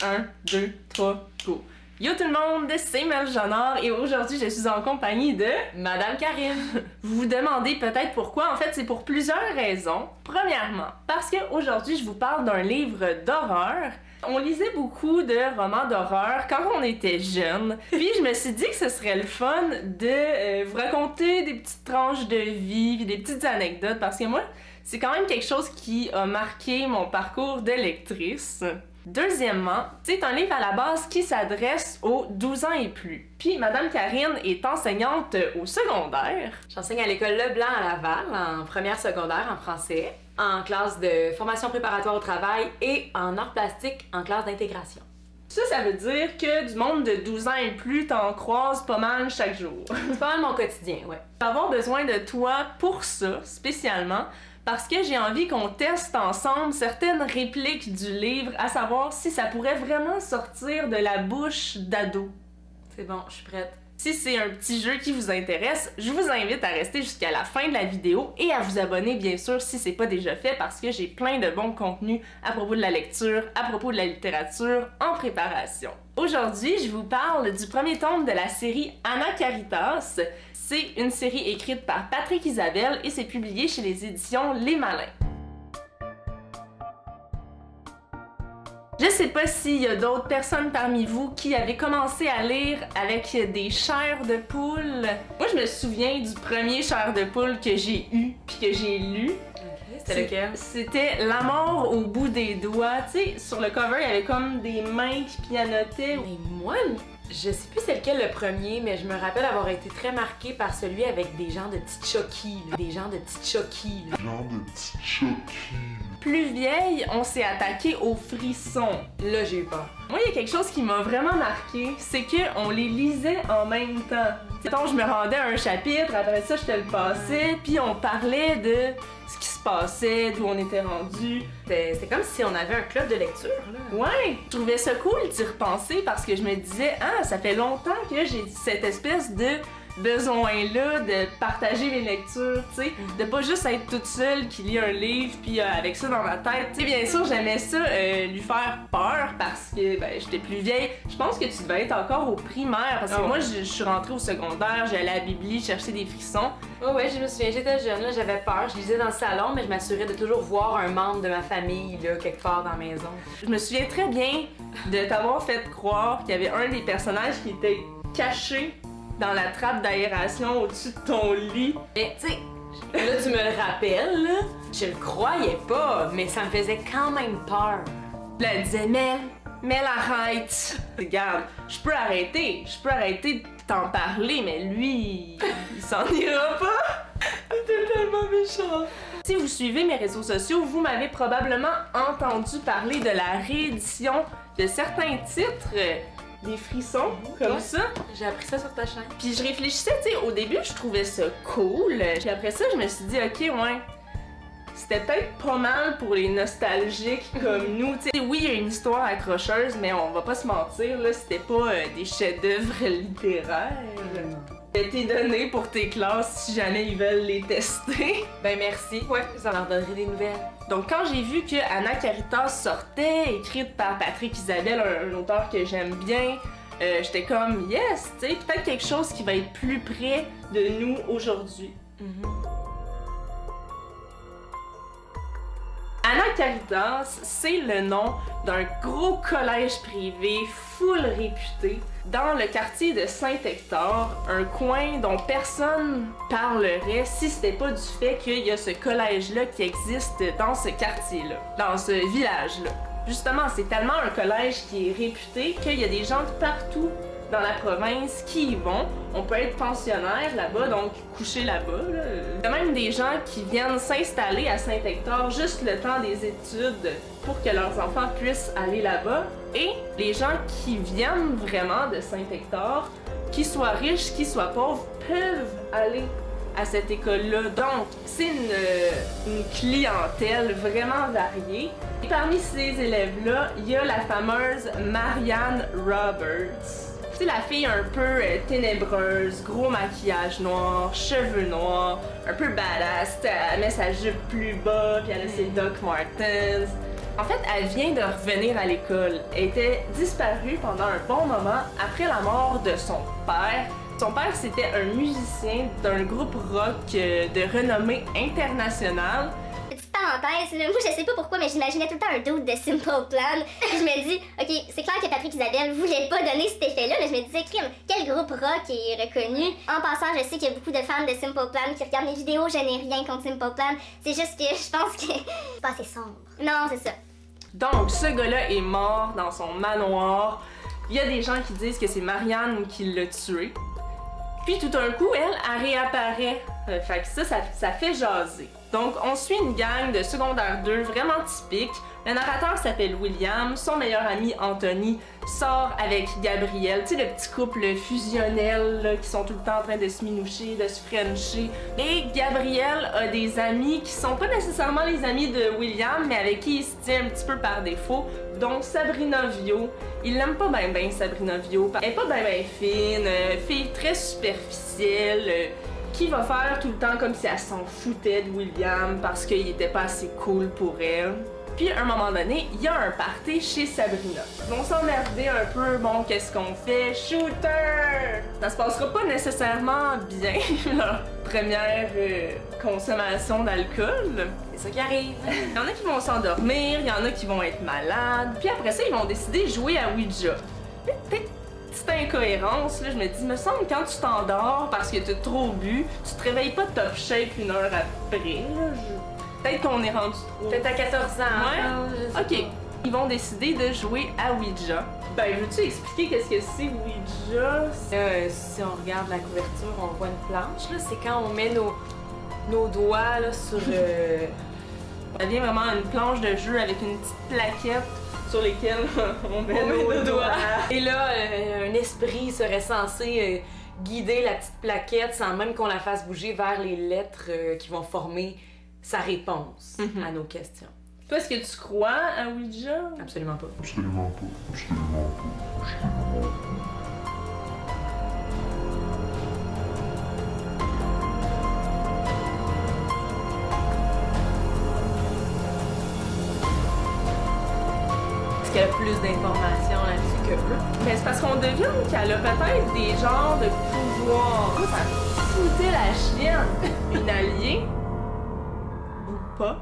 1, 2, 3, go! Yo tout le monde, c'est Mel Jonard et aujourd'hui je suis en compagnie de Madame Karine. Vous vous demandez peut-être pourquoi, en fait c'est pour plusieurs raisons. Premièrement, parce qu'aujourd'hui je vous parle d'un livre d'horreur. On lisait beaucoup de romans d'horreur quand on était jeune, puis je me suis dit que ce serait le fun de vous raconter des petites tranches de vie, puis des petites anecdotes, parce que moi, c'est quand même quelque chose qui a marqué mon parcours de lectrice. Deuxièmement, c'est un livre à la base qui s'adresse aux 12 ans et plus. Puis Madame Karine est enseignante au secondaire. J'enseigne à l'école Leblanc à Laval, en première secondaire en français, en classe de formation préparatoire au travail et en arts plastiques en classe d'intégration. Ça veut dire que du monde de 12 ans et plus, t'en croises pas mal chaque jour. C'est pas mal mon quotidien, ouais. Je vais avoir besoin de toi pour ça, spécialement, parce que j'ai envie qu'on teste ensemble certaines répliques du livre, à savoir si ça pourrait vraiment sortir de la bouche d'ado. C'est bon, je suis prête. Si c'est un petit jeu qui vous intéresse, je vous invite à rester jusqu'à la fin de la vidéo et à vous abonner bien sûr si c'est pas déjà fait parce que j'ai plein de bons contenus à propos de la lecture, à propos de la littérature en préparation. Aujourd'hui, je vous parle du premier tome de la série Anna Caritas. C'est une série écrite par Patrick Isabelle et c'est publié chez les éditions Les Malins. Je sais pas s'il y a d'autres personnes parmi vous qui avaient commencé à lire avec des chairs de poule. Moi, je me souviens du premier chair de poule que j'ai eu puis que j'ai lu. Ok, c'était lequel? C'était La mort au bout des doigts. Tu sais, sur le cover, il y avait comme des mains qui pianotaient. Mais moi, je sais plus c'est lequel le premier, mais je me rappelle avoir été très marquée par celui avec des gens de petites Chucky, là. Des gens de petites Chucky, là. Plus vieille, on s'est attaqué aux frissons. Là, j'ai eu peur. Moi, il y a quelque chose qui m'a vraiment marqué, c'est qu'on les lisait en même temps. Mettons, je me rendais à un chapitre, après ça, je te le passais, puis on parlait de ce qui se passait, d'où on était rendu. C'était comme si on avait un club de lecture, là. Ouais, je trouvais ça cool d'y repenser parce que je me disais, ah, ça fait longtemps que j'ai cette espèce de besoin-là de partager les lectures, tu sais, de pas juste être toute seule qui lit un livre puis avec ça dans ma tête. Tu sais, bien sûr, j'aimais ça lui faire peur parce que ben, j'étais plus vieille. Je pense que tu devais être encore au primaire parce que moi, je suis rentrée au secondaire, j'allais à la bibli chercher des frissons. Oh ouais, je me souviens, j'étais jeune, là, j'avais peur, je lisais dans le salon, mais je m'assurais de toujours voir un membre de ma famille, là, quelque part dans la maison. Je me souviens très bien de t'avoir fait croire qu'il y avait un des personnages qui était caché dans la trappe d'aération au-dessus de ton lit. Mais tu sais, là tu me le rappelles, là, je le croyais pas, mais ça me faisait quand même peur. Là, elle disait, Mel, arrête! Regarde, je peux arrêter de t'en parler, mais lui, il s'en ira pas! C'était tellement méchant! Si vous suivez mes réseaux sociaux, vous m'avez probablement entendu parler de la réédition de certains titres, des frissons, comme ça. J'ai appris ça sur ta chaîne. Puis je réfléchissais, tu sais, au début, je trouvais ça cool. Puis après ça, je me suis dit, ok, ouais, c'était peut-être pas mal pour les nostalgiques comme nous. Tu sais, oui, il y a une histoire accrocheuse, mais on va pas se mentir, là, c'était pas des chefs-d'œuvre littéraires. T'es donné pour tes classes si jamais ils veulent les tester. Ben merci. Ouais, ça leur donnerait des nouvelles. Donc quand j'ai vu que Anna Caritas sortait, écrite par Patrick Isabelle, un auteur que j'aime bien, j'étais comme yes, tu sais, peut-être quelque chose qui va être plus près de nous aujourd'hui. Anna Caritas, c'est le nom d'un gros collège privé full réputé dans le quartier de Saint-Hector, un coin dont personne parlerait si c'était pas du fait qu'il y a ce collège-là qui existe dans ce quartier-là, dans ce village-là. Justement, c'est tellement un collège qui est réputé qu'il y a des gens de partout dans la province qui y vont. On peut être pensionnaire là-bas, donc coucher là-bas. Là. Il y a même des gens qui viennent s'installer à Saint-Hector juste le temps des études pour que leurs enfants puissent aller là-bas. Et les gens qui viennent vraiment de Saint-Hector, qu'ils soient riches, qu'ils soient pauvres, peuvent aller à cette école-là. Donc, c'est une clientèle vraiment variée. Et parmi ces élèves-là, il y a la fameuse Marianne Roberts. C'est la fille un peu ténébreuse, gros maquillage noir, cheveux noirs, un peu badass. Elle met sa jupe plus bas, puis elle a ses Doc Martens. En fait, elle vient de revenir à l'école. Elle était disparue pendant un bon moment après la mort de son père. Son père, c'était un musicien d'un groupe rock de renommée internationale. Petite parenthèse, là, moi je sais pas pourquoi, mais j'imaginais tout le temps un doute de Simple Plan. Je me dis, ok, c'est clair que Patrick Isabelle voulait pas donner cet effet-là, mais je me disais, crime, quel groupe rock est reconnu? En passant, je sais qu'il y a beaucoup de fans de Simple Plan qui regardent mes vidéos, je n'ai rien contre Simple Plan. C'est juste que je pense que c'est pas assez sombre. Non, c'est ça. Donc, ce gars-là est mort dans son manoir. Il y a des gens qui disent que c'est Marianne qui l'a tué. Puis tout d'un coup, elle réapparaît. Fait que ça fait jaser. Donc, on suit une gang de secondaire 2 vraiment typique. Le narrateur s'appelle William, son meilleur ami Anthony sort avec Gabriel, tu sais, le petit couple fusionnel là, qui sont tout le temps en train de se minoucher, de se frencher. Et Gabriel a des amis qui sont pas nécessairement les amis de William, mais avec qui il se tient un petit peu par défaut, dont Sabrina Vio. Il l'aime pas ben Sabrina Vio. Elle est pas ben fine, fille très superficielle, qui va faire tout le temps comme si elle s'en foutait de William parce qu'il était pas assez cool pour elle. Puis à un moment donné, il y a un party chez Sabrina. Ils vont s'emmerder un peu, bon, qu'est-ce qu'on fait? Shooter! Ça se passera pas nécessairement bien, leur première consommation d'alcool. C'est ça qui arrive. Il y en a qui vont s'endormir, il y en a qui vont être malades, puis après ça, ils vont décider de jouer à Ouija. Petite incohérence, là, je me dis, me semble quand tu t'endors parce que t'as trop bu, tu te réveilles pas top shape une heure après, là. Peut-être qu'on est rendu trop. Peut-être à 14 ans. Ouais? Ok. Ils vont décider de jouer à Ouija. Ben, veux-tu expliquer qu'est-ce que c'est Ouija? Si on regarde la couverture, on voit une planche. Là. C'est quand on met nos doigts là, sur... Ça devient vraiment une planche de jeu avec une petite plaquette sur lesquelles on met nos doigts. Et là, un esprit serait censé guider la petite plaquette sans même qu'on la fasse bouger vers les lettres qui vont former sa réponse à nos questions. Toi, est-ce que tu crois à Ouija? Absolument pas. Absolument pas. Absolument pas. Absolument pas. Est-ce qu'elle a plus d'informations là-dessus que eux? Mais c'est parce qu'on devine qu'elle a peut-être des genres de pouvoirs. Ça foutait la chienne. Une alliée. Ou pas.